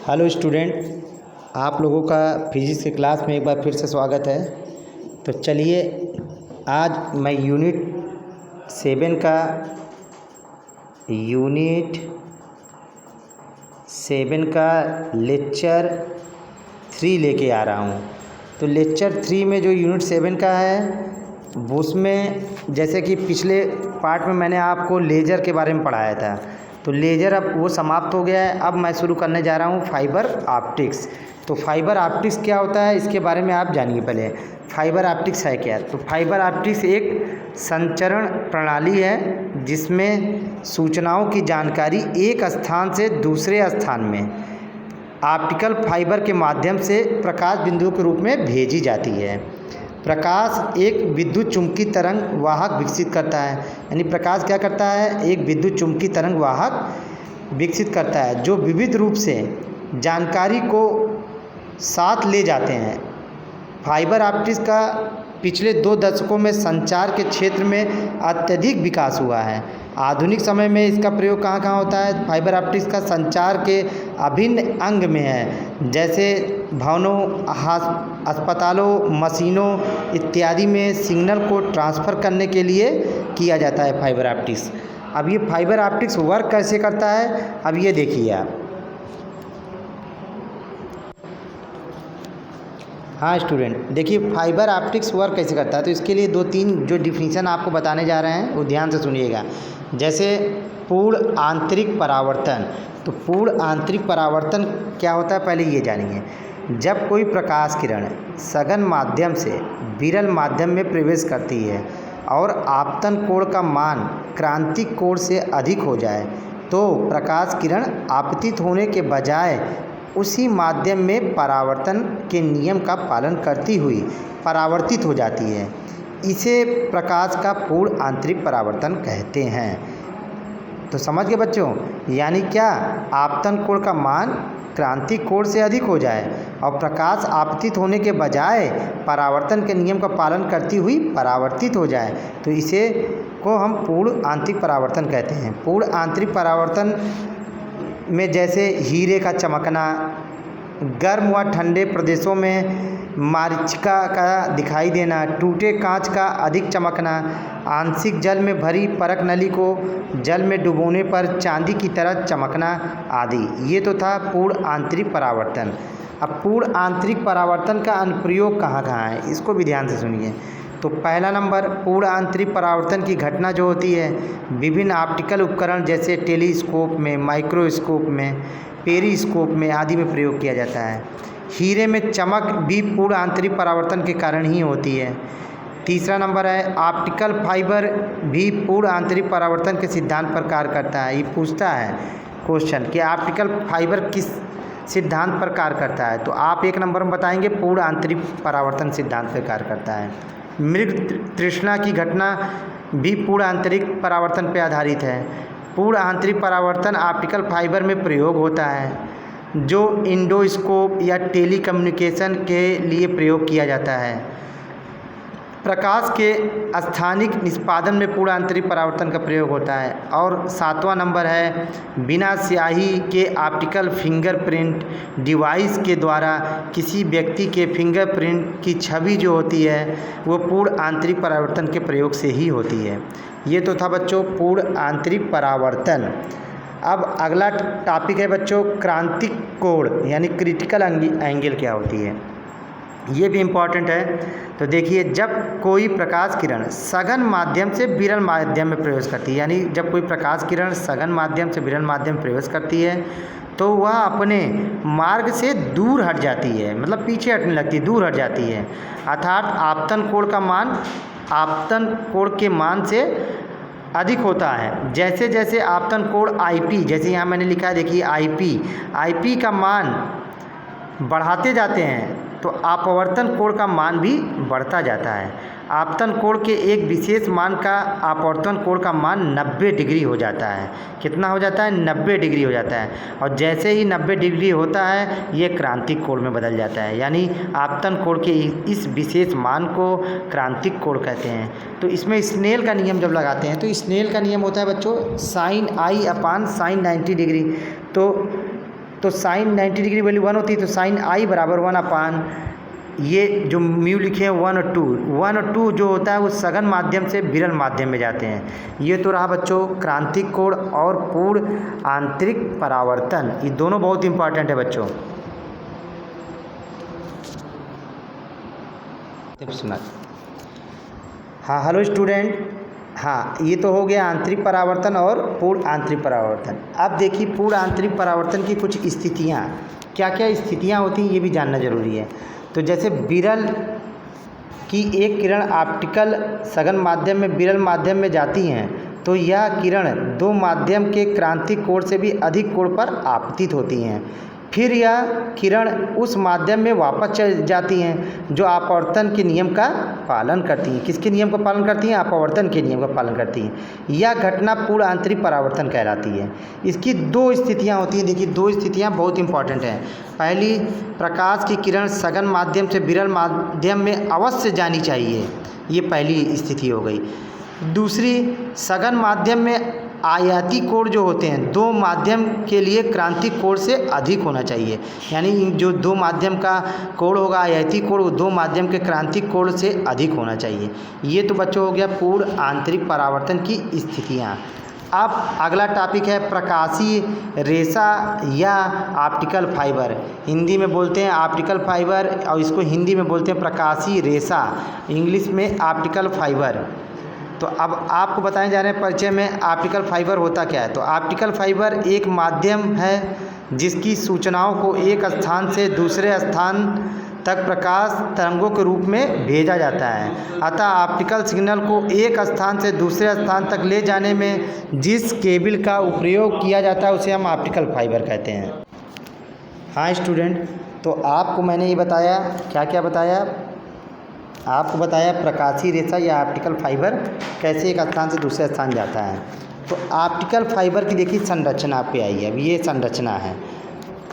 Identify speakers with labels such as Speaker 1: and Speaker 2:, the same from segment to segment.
Speaker 1: Hello student, आप लोगों का फिजिक्स की क्लास में एक बार फिर से स्वागत है। तो चलिए आज मैं यूनिट 7 का लेक्चर 3 लेके आ रहा हूँ। तो लेक्चर 3 में जो यूनिट 7 का है उसमें जैसे कि पिछले पार्ट में मैंने आपको लेज़र के बारे में पढ़ाया था, तो लेज़र अब वो समाप्त हो गया है। अब मैं शुरू करने जा रहा हूँ फाइबर ऑप्टिक्स। तो फाइबर ऑप्टिक्स क्या होता है इसके बारे में आप जानिए। पहले फाइबर ऑप्टिक्स है क्या? तो फाइबर ऑप्टिक्स एक संचरण प्रणाली है जिसमें सूचनाओं की जानकारी एक स्थान से दूसरे स्थान में ऑप्टिकल फाइबर के माध्यम से प्रकाश बिंदुओं के रूप में भेजी जाती है। प्रकाश एक विद्युत चुम्बकीय तरंग वाहक विकसित करता है, यानी प्रकाश क्या करता है? एक विद्युत चुम्बकीय तरंग वाहक विकसित करता है जो विविध रूप से जानकारी को साथ ले जाते हैं। फाइबर ऑप्टिक्स का पिछले 2 दशकों में संचार के क्षेत्र में अत्यधिक विकास हुआ है। आधुनिक समय में इसका प्रयोग कहाँ कहाँ होता है? फाइबर ऑप्टिक्स का संचार के अभिन्न अंग में है, जैसे भवनों, अस्पतालों, मशीनों इत्यादि में सिग्नल को ट्रांसफ़र करने के लिए किया जाता है फाइबर ऑप्टिक्स। अब ये फाइबर ऑप्टिक्स वर्क कैसे करता है, अब ये देखिए आप। हाँ स्टूडेंट, देखिए फाइबर ऑप्टिक्स वर्क कैसे करता है। तो इसके लिए 2-3 जो डिफिनीशन आपको बताने जा रहे हैं वो ध्यान से सुनिएगा। जैसे पूर्ण आंतरिक परावर्तन। तो पूर्ण आंतरिक परावर्तन क्या होता है पहले ये जानिए। जब कोई प्रकाश किरण सघन माध्यम से विरल माध्यम में प्रवेश करती है और आपतन कोण का मान क्रांतिक कोण से अधिक हो जाए तो प्रकाश किरण आपतित होने के बजाय उसी माध्यम में परावर्तन के नियम का पालन करती हुई परावर्तित हो जाती है। इसे प्रकाश का पूर्ण आंतरिक परावर्तन कहते हैं। तो समझ गए बच्चों? यानी क्या? आपतन कोण का मान क्रांतिक कोण से अधिक हो जाए और प्रकाश आपतित होने के बजाय परावर्तन के नियम का पालन करती हुई परावर्तित हो जाए, तो इसे को हम पूर्ण आंतरिक परावर्तन कहते हैं। पूर्ण आंतरिक परावर्तन में जैसे हीरे का चमकना, गर्म व ठंडे प्रदेशों में मरीचिका का दिखाई देना, टूटे कांच का अधिक चमकना, आंशिक जल में भरी परख नली को जल में डुबोने पर चांदी की तरह चमकना आदि। ये तो था पूर्ण आंतरिक परावर्तन। अब पूर्ण आंतरिक परावर्तन का अनुप्रयोग कहाँ कहाँ है इसको भी ध्यान से सुनिए। तो पहला नंबर, पूर्ण आंतरिक परावर्तन की घटना जो होती है विभिन्न ऑप्टिकल उपकरण जैसे टेलीस्कोप में, माइक्रोस्कोप में, पेरिस्कोप में आदि में प्रयोग किया जाता है। हीरे में चमक भी पूर्ण आंतरिक परावर्तन के कारण ही होती है। तीसरा नंबर है, ऑप्टिकल फाइबर भी पूर्ण आंतरिक परावर्तन के सिद्धांत पर कार्य करता है। ये पूछता है क्वेश्चन कि ऑप्टिकल फाइबर किस सिद्धांत पर कार्य करता है, तो आप 1 नंबर में बताएंगे पूर्ण आंतरिक परावर्तन सिद्धांत पर कार्य करता है। मृग तृष्णा की घटना भी पूर्ण आंतरिक परावर्तन पर आधारित है। पूर्ण आंतरिक परावर्तन ऑप्टिकल फाइबर में प्रयोग होता है जो इंडोस्कोप या टेलीकम्युनिकेशन के लिए प्रयोग किया जाता है। प्रकाश के स्थानिक निष्पादन में पूर्ण आंतरिक परावर्तन का प्रयोग होता है। और 7वां नंबर है, बिना स्याही के ऑप्टिकल फिंगरप्रिंट डिवाइस के द्वारा किसी व्यक्ति के फिंगरप्रिंट की छवि जो होती है वो पूर्ण आंतरिक परावर्तन के प्रयोग से ही होती है। ये तो था बच्चों पूर्ण आंतरिक परावर्तन। अब अगला टॉपिक है बच्चों क्रांतिक कोण, यानी क्रिटिकल एंगल क्या होती है, ये भी इम्पॉर्टेंट है। तो देखिए, जब कोई प्रकाश किरण सघन माध्यम से विरल माध्यम में प्रवेश करती है, यानी जब कोई प्रकाश किरण सघन माध्यम से विरल माध्यम में प्रवेश करती है तो वह अपने मार्ग से दूर हट जाती है, मतलब पीछे हटने लगती है, दूर हट जाती है। अर्थात आपतन कोण का मान आपतन कोण के मान से अधिक होता है। जैसे जैसे आपतन कोण आईपी, जैसे यहाँ मैंने लिखा है देखिए आईपी का मान बढ़ाते जाते हैं तो अपवर्तन कोण का मान भी बढ़ता जाता है। आपतन कोण के एक विशेष मान का अपवर्तन कोण का मान 90 डिग्री हो जाता है। कितना हो जाता है? 90 डिग्री हो जाता है। और जैसे ही 90 डिग्री होता है ये क्रांतिक कोण में बदल जाता है, यानी आपतन कोण के इस विशेष मान को क्रांतिक कोण कहते हैं। तो इसमें स्नेल का नियम जब लगाते हैं तो स्नेल का नियम होता है बच्चों sin I/sin 90 डिग्री। तो तो साइन 90 डिग्री वैल्यू 1 होती है, तो साइन आई बराबर 1 अपान ये जो म्यू लिखे हैं 1 और 2, 1 और 2 जो होता है वो सघन माध्यम से विरल माध्यम में जाते हैं। ये तो रहा बच्चों क्रांतिक कोण और पूर्ण आंतरिक परावर्तन, ये दोनों बहुत इंपॉर्टेंट है बच्चों। सुना। हाँ हेलो स्टूडेंट, हाँ ये तो हो गया आंतरिक परावर्तन और पूर्ण आंतरिक परावर्तन। अब देखिए पूर्ण आंतरिक परावर्तन की कुछ स्थितियाँ, क्या क्या स्थितियाँ होती हैं ये भी जानना जरूरी है। तो जैसे विरल की एक किरण ऑप्टिकल सघन माध्यम में विरल माध्यम में जाती हैं तो यह किरण दो माध्यम के क्रांतिक कोण से भी अधिक कोण पर आपतित होती हैं। फिर यह किरण उस माध्यम में वापस चल जाती हैं जो अपवर्तन के नियम का पालन करती हैं। किसके नियम का पालन करती हैं? अपवर्तन के नियम का पालन करती हैं। यह घटना पूर्ण आंतरिक परावर्तन कहलाती है। इसकी दो स्थितियां होती हैं। देखिए दो स्थितियां बहुत इंपॉर्टेंट हैं। पहली, प्रकाश की किरण सघन माध्यम से विरल माध्यम में अवश्य जानी चाहिए, ये पहली स्थिति हो गई। दूसरी, सघन माध्यम में आयाती कोण जो होते हैं दो माध्यम के लिए क्रांतिक कोण से अधिक होना चाहिए, यानी जो दो माध्यम का कोण होगा आयाती कोण वो दो माध्यम के क्रांतिक कोण से अधिक होना चाहिए। ये तो बच्चों हो गया पूर्ण आंतरिक परावर्तन की स्थितियाँ। अब अगला टॉपिक है प्रकाशीय रेशा या ऑप्टिकल फाइबर। हिंदी में बोलते हैं ऑप्टिकल फाइबर और इसको हिंदी में बोलते हैं प्रकाशीय रेशा, इंग्लिश में ऑप्टिकल फाइबर। तो अब आपको बताए जा रहे हैं परिचय में ऑप्टिकल फाइबर होता क्या है। तो ऑप्टिकल फाइबर एक माध्यम है जिसकी सूचनाओं को एक स्थान से दूसरे स्थान तक प्रकाश तरंगों के रूप में भेजा जाता है। अतः ऑप्टिकल सिग्नल को एक स्थान से दूसरे स्थान तक ले जाने में जिस केबल का उपयोग किया जाता है उसे हम ऑप्टिकल फाइबर कहते हैं। हाँ स्टूडेंट, तो आपको मैंने ये बताया, क्या क्या बताया, आपको बताया प्रकाशीय रेशा या ऑप्टिकल फाइबर कैसे एक स्थान से दूसरे स्थान जाता है। तो ऑप्टिकल फाइबर की देखिए संरचना पे आई है। अब ये संरचना है।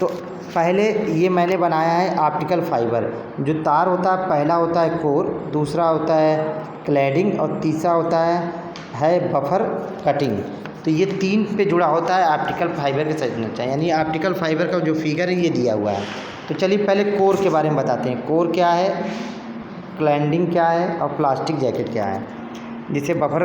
Speaker 1: तो पहले ये मैंने बनाया है ऑप्टिकल फाइबर। जो तार होता है पहला होता है कोर, दूसरा होता है क्लैडिंग और तीसरा होता है बफर कटिंग। तो ये तीन पे जुड़ा होता है ऑप्टिकल फाइबर के संरचना, यानी ऑप्टिकल फाइबर का जो फिगर है ये दिया हुआ है। तो चलिए पहले कोर के बारे में बताते हैं। कोर क्या है, क्लैडिंग क्या है और प्लास्टिक जैकेट क्या है, जिसे बफर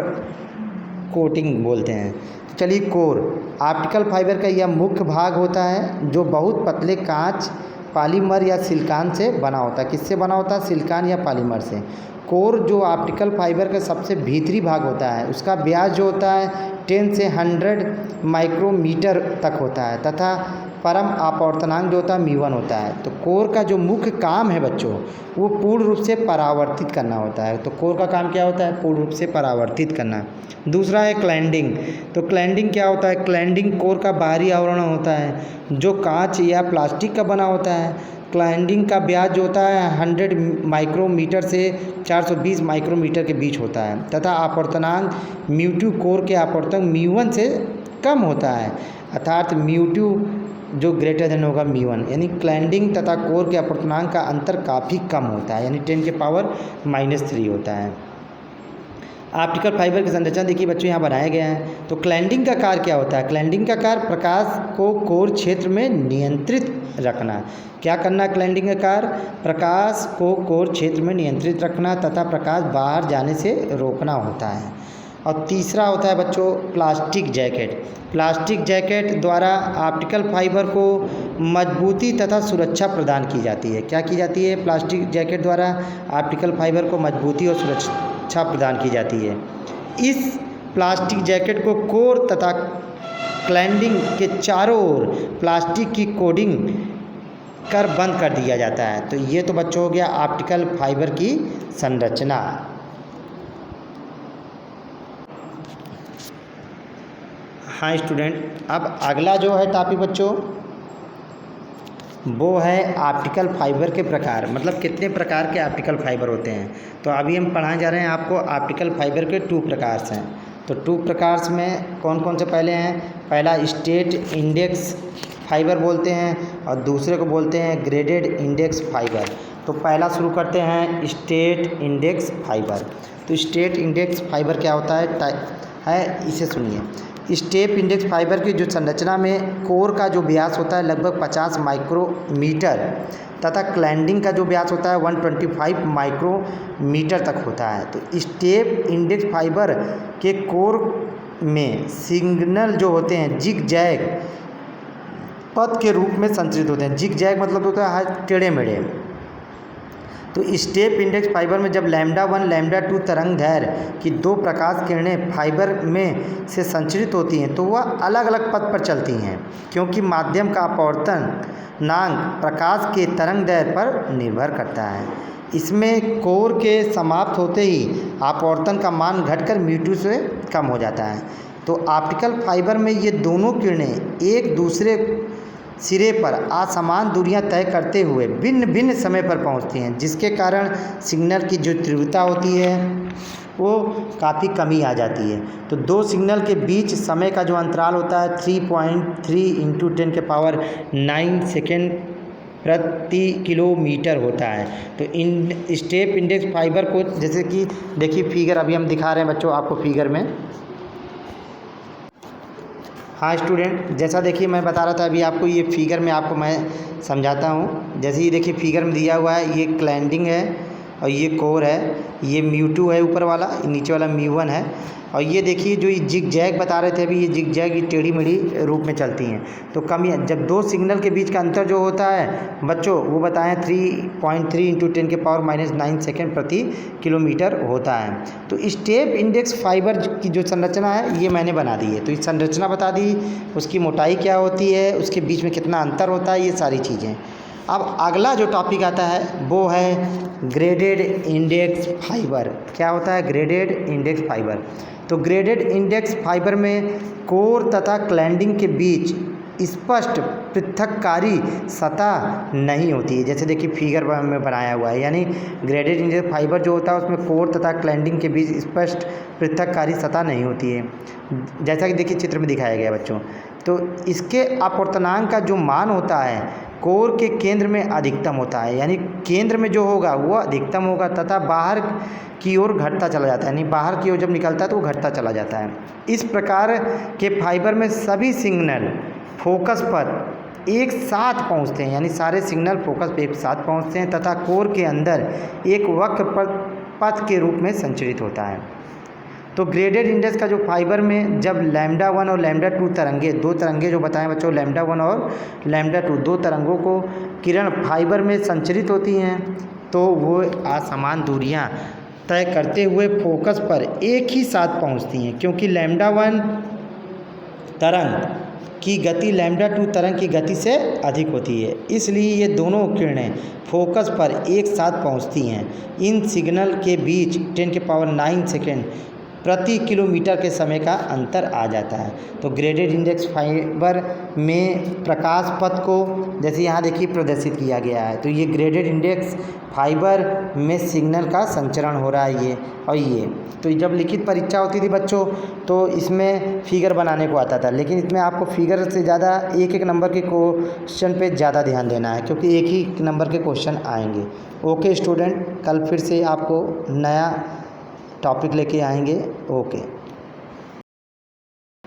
Speaker 1: कोटिंग बोलते हैं। तो चलिए कोर, ऑप्टिकल फाइबर का यह मुख्य भाग होता है जो बहुत पतले कांच, पॉलीमर या सिलिकॉन से बना होता है। किससे बना होता है? सिलिकॉन या पॉलीमर से। कोर जो ऑप्टिकल फाइबर का सबसे भीतरी भाग होता है उसका व्यास जो होता है 10 से 100 माइक्रोमीटर तक होता है तथा परम अपवर्तनांक जो होता है μ1 होता है। तो कोर का जो मुख्य काम है बच्चों वो पूर्ण रूप से परावर्तित करना होता है। तो कोर का काम क्या होता है? पूर्ण रूप से परावर्तित करना। दूसरा है क्लैडिंग। तो क्लैडिंग क्या होता है? क्लैडिंग कोर का बाहरी आवरण होता है जो कांच या प्लास्टिक का बना होता है। क्लैडिंग का व्यास जो होता है 100 माइक्रोमीटर से 420 माइक्रोमीटर के बीच होता है तथा अपवर्तनांक μ2 कोर के अपवर्तनांक μ1 से कम होता है, अर्थात μ2 जो ग्रेटर देन होगा μ1, यानी क्लैडिंग तथा कोर के अपवर्तनांक का अंतर काफ़ी कम होता है, यानी 10 के पावर -3 होता है। ऑप्टिकल फाइबर की संरचना देखिए बच्चों यहाँ बनाया गया है। तो क्लैडिंग का कार्य क्या होता है? क्लैडिंग का कार्य प्रकाश को कोर क्षेत्र में नियंत्रित रखना। क्या करना क्लैडिंग का कार्य? प्रकाश को कोर क्षेत्र में नियंत्रित रखना तथा प्रकाश बाहर जाने से रोकना होता है। और तीसरा होता है बच्चों प्लास्टिक जैकेट। प्लास्टिक जैकेट द्वारा ऑप्टिकल फाइबर को मजबूती तथा सुरक्षा प्रदान की जाती है। क्या की जाती है? प्लास्टिक जैकेट द्वारा ऑप्टिकल फाइबर को मजबूती और सुरक्षा प्रदान की जाती है। इस प्लास्टिक जैकेट को कोर तथा क्लैडिंग के चारों ओर प्लास्टिक की कोटिंग कर बंद कर दिया जाता है। तो ये तो बच्चों हो गया ऑप्टिकल फाइबर की संरचना। हाँ स्टूडेंट, अब अगला जो है टॉपिक बच्चों वो है ऑप्टिकल फाइबर के प्रकार, मतलब कितने प्रकार के ऑप्टिकल फाइबर होते हैं। तो अभी हम पढ़ाने जा रहे हैं आपको ऑप्टिकल फाइबर के 2 प्रकार हैं। तो 2 प्रकार में कौन कौन से पहले हैं? पहला स्टेट इंडेक्स फाइबर बोलते हैं और दूसरे को बोलते हैं ग्रेडेड इंडेक्स फाइबर। तो पहला शुरू करते हैं स्टेट इंडेक्स फाइबर। तो स्टेट इंडेक्स फाइबर क्या होता है इसे सुनिए। स्टेप इंडेक्स फाइबर की जो संरचना में कोर का जो व्यास होता है लगभग 50 माइक्रोमीटर तथा क्लैंडिंग का जो व्यास होता है 125 माइक्रोमीटर तक होता है। तो स्टेप इंडेक्स फाइबर के कोर में सिग्नल जो होते हैं जिग जैग पथ के रूप में संचरित होते हैं। जिग जैग मतलब होता है टेढ़े मेढ़े। तो स्टेप इंडेक्स फाइबर में जब λ1 λ2 तरंग दैर्घ्य की दो प्रकाश किरणें फाइबर में से संचरित होती हैं तो वह अलग अलग पथ पर चलती हैं, क्योंकि माध्यम का अपवर्तनांक प्रकाश के तरंग दैर्घ्य पर निर्भर करता है। इसमें कोर के समाप्त होते ही अपवर्तन का मान घटकर μ2 से कम हो जाता है। तो ऑप्टिकल फाइबर में ये दोनों किरणें एक दूसरे सिरे पर असमान दूरियां तय करते हुए भिन्न भिन्न समय पर पहुंचती हैं, जिसके कारण सिग्नल की जो तीव्रता होती है वो काफ़ी कमी आ जाती है। तो दो सिग्नल के बीच समय का जो अंतराल होता है 3.3 × 10⁹ सेकेंड प्रति किलोमीटर होता है। तो इन स्टेप इंडेक्स फाइबर को जैसे कि देखिए फिगर अभी हम दिखा रहे हैं बच्चों आपको फिगर में। हाँ स्टूडेंट, जैसा देखिए मैं बता रहा था अभी आपको, ये फिगर में आपको मैं समझाता हूँ। जैसे ये देखिए फिगर में दिया हुआ है, ये क्लैंडिंग है और ये कोर है, ये μ2 है ऊपर वाला, नीचे वाला μ1 है। और ये देखिए जो ये जिग जैग बता रहे थे अभी, ये जिग जैग ये टेढ़ी मेढ़ी रूप में चलती हैं। तो कमी जब दो सिग्नल के बीच का अंतर जो होता है बच्चों वो बताएं 3.3 × 10⁻⁹ सेकेंड प्रति किलोमीटर होता है। तो स्टेप इंडेक्स फाइबर की जो संरचना है ये मैंने बना दी है। तो इस संरचना बता दी, उसकी मोटाई क्या होती है, उसके बीच में कितना अंतर होता है, ये सारी चीज़ें। अब अगला जो टॉपिक आता है वो है ग्रेडेड इंडेक्स फाइबर। क्या होता है ग्रेडेड इंडेक्स फाइबर? तो ग्रेडेड इंडेक्स फाइबर में कोर तथा क्लैंडिंग के बीच स्पष्ट पृथककारी सतह नहीं होती है। जैसे देखिए फिगर में बनाया हुआ है, यानी ग्रेडेड इंडेक्स फाइबर जो होता है उसमें कोर तथा क्लैंडिंग के बीच स्पष्ट पृथककारी सतह नहीं होती है, जैसा कि देखिए चित्र में दिखाया गया बच्चों। तो इसके अपवर्तनांक का जो मान होता है कोर के केंद्र में अधिकतम होता है, यानी केंद्र में जो होगा वो अधिकतम होगा तथा बाहर की ओर घटता चला जाता है, यानी बाहर की ओर जब निकलता है तो वो घटता चला जाता है। इस प्रकार के फाइबर में सभी सिग्नल फोकस पर एक साथ पहुंचते हैं, यानी सारे सिग्नल फोकस पर एक साथ पहुंचते हैं तथा कोर के अंदर एक वक्र पथ के रूप में संचरित होता है। तो ग्रेडेड इंडेक्स का जो फाइबर में जब λ1 और λ2 तरंगे, दो तरंगे जो बताएं बच्चों λ1 और λ2, दो तरंगों को किरण फाइबर में संचरित होती हैं तो वो असमान दूरियां तय करते हुए फोकस पर एक ही साथ पहुंचती हैं, क्योंकि λ1 तरंग की गति λ2 तरंग की गति से अधिक होती है, इसलिए ये दोनों किरणें फोकस पर एक साथ पहुंचती हैं। इन सिग्नल के बीच 10⁹ सेकेंड प्रति किलोमीटर के समय का अंतर आ जाता है। तो ग्रेडेड इंडेक्स फाइबर में प्रकाश पथ को जैसे यहाँ देखिए प्रदर्शित किया गया है। तो ये ग्रेडेड इंडेक्स फाइबर में सिग्नल का संचरण हो रहा है ये और ये। तो जब लिखित परीक्षा होती थी बच्चों तो इसमें फिगर बनाने को आता था, लेकिन इसमें आपको फिगर से ज़्यादा एक एक नंबर के क्वेश्चन पे ज़्यादा ध्यान देना है, क्योंकि एक ही नंबर के क्वेश्चन आएंगे। ओके स्टूडेंट, कल फिर से आपको नया टॉपिक लेके आएंगे। ओके।